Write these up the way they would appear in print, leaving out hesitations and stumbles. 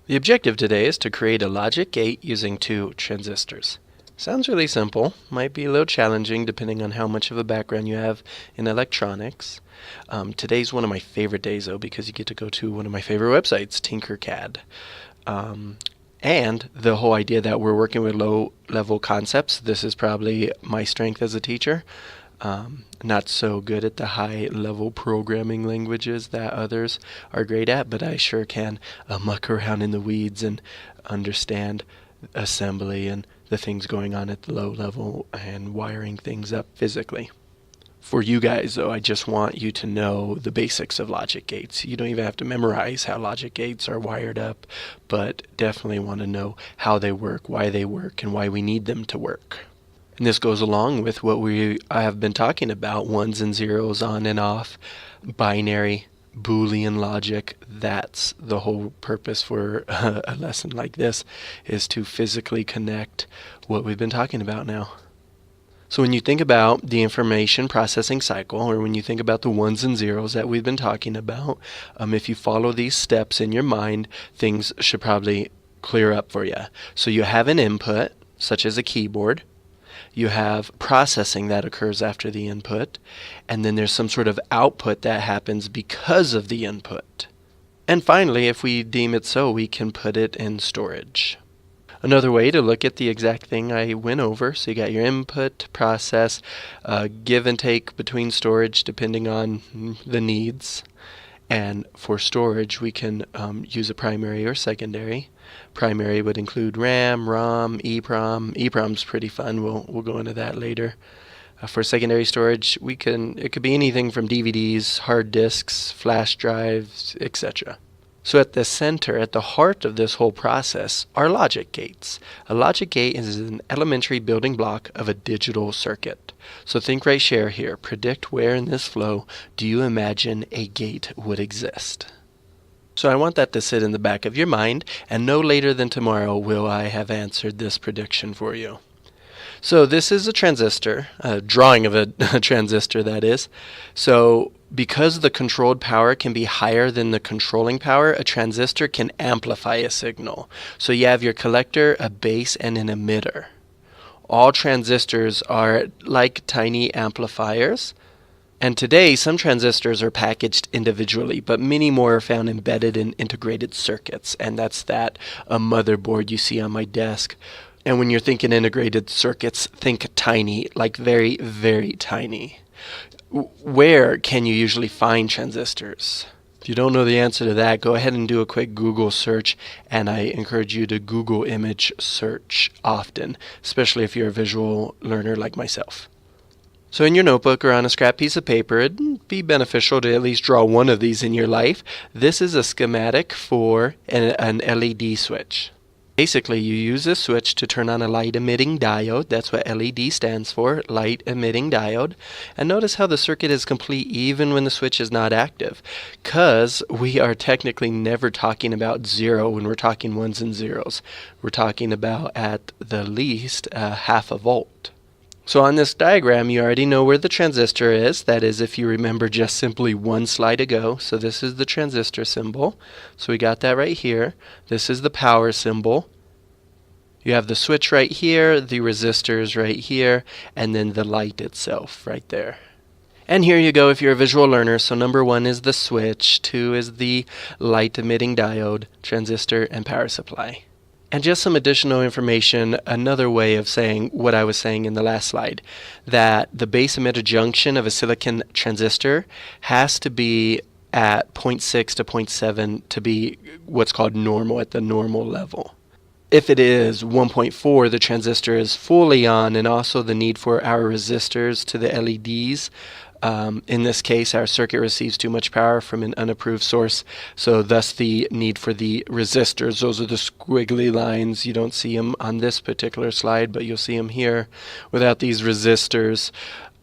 The objective today is to create a logic gate using two transistors. Sounds really simple, might be a little challenging depending on how much of a background you have in electronics. Today's one of my favorite days though, because you get to go to one of my favorite websites, Tinkercad. And the whole idea that we're working with low-level concepts, this is probably my strength as a teacher. Not so good at the high-level programming languages that others are great at, but I sure can muck around in the weeds and understand assembly and the things going on at the low level and wiring things up physically. For you guys, though, I just want you to know the basics of logic gates. You don't even have to memorize how logic gates are wired up, but definitely want to know how they work, why they work, and why we need them to work. And this goes along with what I have been talking about, ones and zeros, on and off, binary, Boolean logic. That's the whole purpose for a lesson like this, is to physically connect what we've been talking about now. So when you think about the information processing cycle, or when you think about the ones and zeros that we've been talking about, if you follow these steps in your mind, things should probably clear up for you. So you have an input, such as a keyboard. You have processing that occurs after the input, and then there's some sort of output that happens because of the input. And finally, if we deem it so, we can put it in storage. Another way to look at the exact thing I went over, so you got your input, process, give and take between storage depending on the needs. And for storage, we can use a primary or secondary. Primary would include RAM, ROM, EEPROM. EEPROM's pretty fun. We'll go into that later. For secondary storage, it could be anything from DVDs, hard disks, flash drives, etc. So at the center, at the heart of this whole process, are logic gates. A logic gate is an elementary building block of a digital circuit. So think right here. Predict where in this flow do you imagine a gate would exist. So I want that to sit in the back of your mind, and no later than tomorrow will I have answered this prediction for you. So this is a transistor, a drawing of a transistor, that is. So because the controlled power can be higher than the controlling power, a transistor can amplify a signal. So you have your collector, a base, and an emitter. All transistors are like tiny amplifiers. And today, some transistors are packaged individually, but many more are found embedded in integrated circuits. And that's a motherboard you see on my desk. And when you're thinking integrated circuits, think tiny, like very, very tiny. Where can you usually find transistors? If you don't know the answer to that, go ahead and do a quick Google search, and I encourage you to Google image search often, especially if you're a visual learner like myself. So in your notebook or on a scrap piece of paper, it'd be beneficial to at least draw one of these in your life. This is a schematic for an LED switch. Basically, you use this switch to turn on a light-emitting diode. That's what LED stands for, light-emitting diode. And notice how the circuit is complete even when the switch is not active, because we are technically never talking about zero when we're talking ones and zeros. We're talking about, at the least, half a volt. So on this diagram, you already know where the transistor is. That is, if you remember just simply one slide ago. So this is the transistor symbol. So we got that right here. This is the power symbol. You have the switch right here, the resistors right here, and then the light itself right there. And here you go if you're a visual learner. So number 1 is the switch, 2 is the light-emitting diode, transistor, and power supply. And just some additional information, another way of saying what I was saying in the last slide, that the base emitter junction of a silicon transistor has to be at 0.6 to 0.7 to be what's called normal, at the normal level. If it is 1.4, the transistor is fully on, and also the need for our resistors to the LEDs. In this case, our circuit receives too much power from an unapproved source, so thus the need for the resistors. Those are the squiggly lines. You don't see them on this particular slide, but you'll see them here. Without these resistors,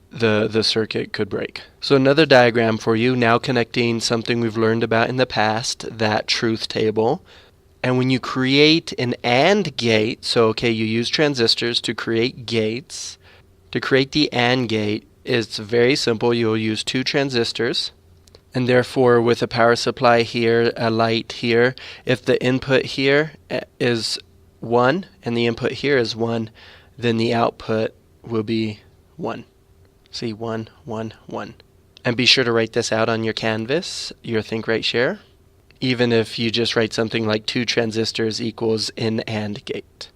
the circuit could break. So another diagram for you, now connecting something we've learned about in the past, that truth table. And when you create an AND gate, so okay, you use transistors to create gates. To create the AND gate, it's very simple. You'll use two transistors, And therefore, with a power supply here, a light here, if the input here is 1 and the input here is 1, then the output will be 1. See, 1, 1, 1. And be sure to write this out on your canvas, your think, write, share, even if you just write something like 2 transistors equals an AND gate.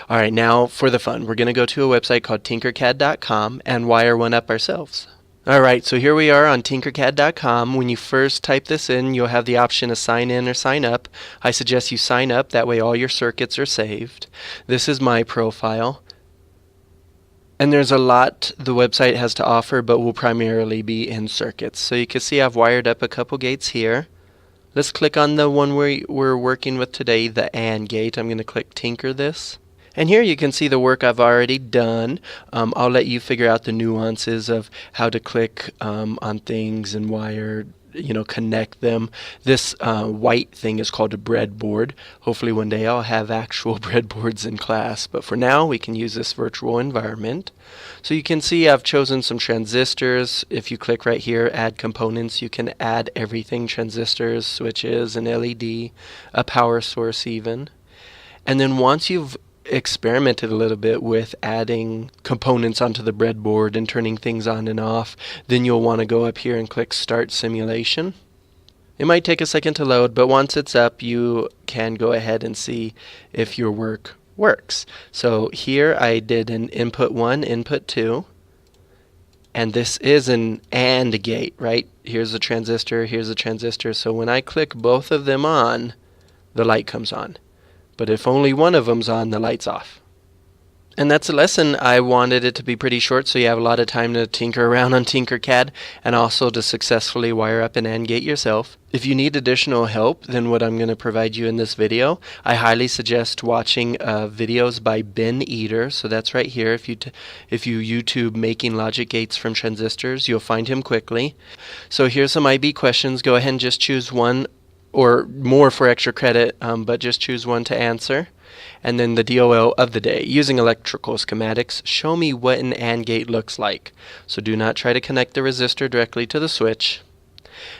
All right, now for the fun. We're going to go to a website called Tinkercad.com and wire one up ourselves. All right, so here we are on Tinkercad.com. When you first type this in, you'll have the option to sign in or sign up. I suggest you sign up. That way all your circuits are saved. This is my profile. And there's a lot the website has to offer, but will primarily be in circuits. So you can see I've wired up a couple gates here. Let's click on the one we're working with today, the AND gate. I'm going to click Tinker this. And here you can see the work I've already done. I'll let you figure out the nuances of how to click on things and wire, connect them. This white thing is called a breadboard. Hopefully one day I'll have actual breadboards in class, but for now we can use this virtual environment. So you can see I've chosen some transistors. If you click right here, add components, you can add everything: transistors, switches, an LED, a power source even. And then once you've experimented a little bit with adding components onto the breadboard and turning things on and off, then you'll want to go up here and click Start Simulation. It might take a second to load, but once it's up, you can go ahead and see if your work works. So here I did an input 1, input 2, and this is an AND gate, right? Here's a transistor, here's a transistor. So when I click both of them on, the light comes on. But if only one of them's on, the light's off. And that's a lesson. I wanted it to be pretty short so you have a lot of time to tinker around on Tinkercad and also to successfully wire up an AND gate yourself. If you need additional help than what I'm going to provide you in this video, I highly suggest watching videos by Ben Eater. So that's right here. If you YouTube making logic gates from transistors, you'll find him quickly. So here's some IB questions. Go ahead and just choose one or more for extra credit, but just choose one to answer. And then the DOL of the day. Using electrical schematics, show me what an AND gate looks like. So do not try to connect the resistor directly to the switch.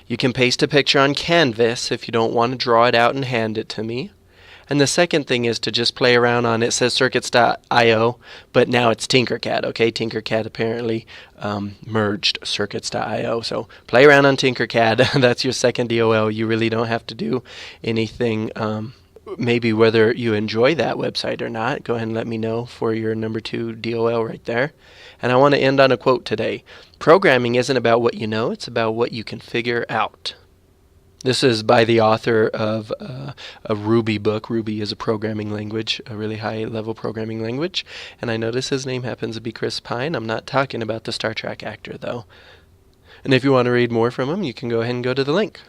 You can paste a picture on Canvas if you don't want to draw it out and hand it to me. And the second thing is to just play around on, it says circuits.io, but now it's Tinkercad, okay? Tinkercad apparently merged circuits.io. So play around on Tinkercad. That's your second DOL. You really don't have to do anything. Maybe whether you enjoy that website or not, go ahead and let me know for your number 2 DOL right there. And I want to end on a quote today. Programming isn't about what you know, it's about what you can figure out. This is by the author of a Ruby book. Ruby is a programming language, a really high-level programming language. And I notice his name happens to be Chris Pine. I'm not talking about the Star Trek actor, though. And if you want to read more from him, you can go ahead and go to the link.